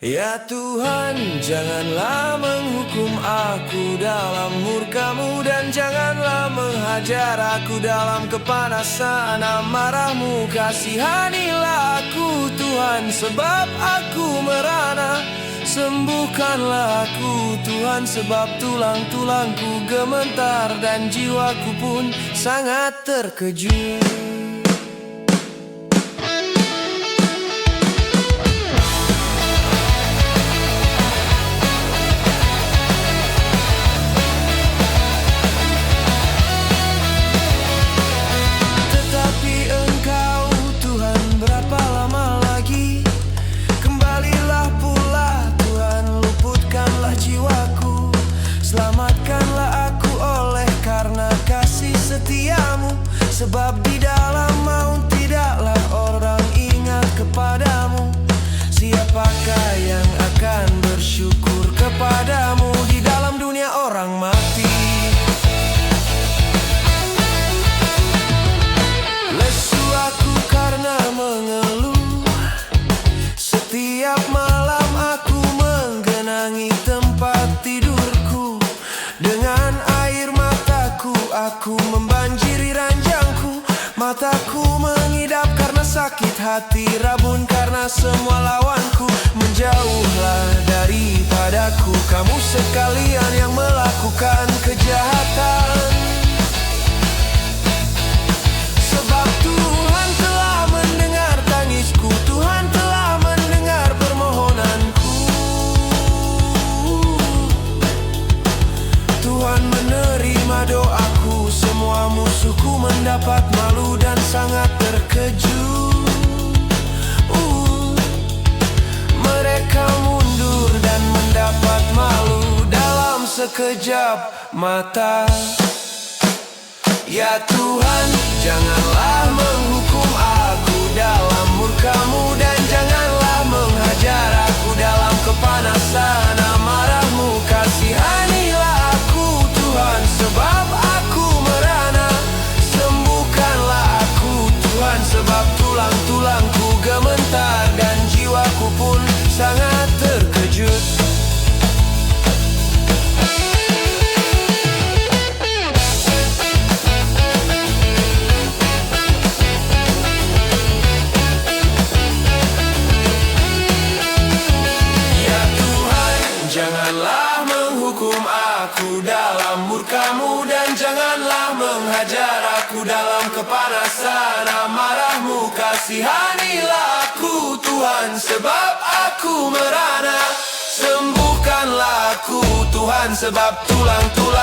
Ya Tuhan, janganlah menghukum aku dalam murka-Mu, dan janganlah menghajar aku dalam kepanasan amarah-Mu. Kasihanilah aku Tuhan, sebab aku merana. Sembuhkanlah aku Tuhan, sebab tulang-tulangku gemetar dan jiwaku pun sangat terkejut. Sebab di dalam maut tidaklah orang ingat kepadamu. Siapakah yang akan bersyukur kepadamu di dalam dunia orang mati? Lesu aku karena mengeluh, setiap malam aku menggenangi tempat tidurku. Dengan air mataku aku membanjiri ranjangku. Mataku mengidap karena sakit hati, rabun karena semua lawanku. Menjauhlah daripadaku kamu sekalian yang melakukan kejahatan. Sebab Tuhan telah mendengar tangisku, Tuhan telah mendengar permohonanku. Tuhan menerima doaku, semua musuhku mendapat malu dan sangat terkejut. Mereka mundur dan mendapat malu dalam sekejap mata. Ya Tuhan, janganlah menghukum aku dalam murka-Mu, dan janganlah menghajar aku dalam kepanasan amarah-Mu. Kasihanilah aku Tuhan, sebab aku merana. Sembuhkanlah aku Tuhan, sebab tulang-tulangku gemetar dan jiwaku pun sangat terkejut. Ya Tuhan, janganlah menghukum aku dalam murka-Mu, dan janganlah menghajar aku dalam kepanasan amarah-Mu. Kasihanilah aku Tuhan, sebab aku merana. Sembuhkanlah aku Tuhan, sebab tulang-tulang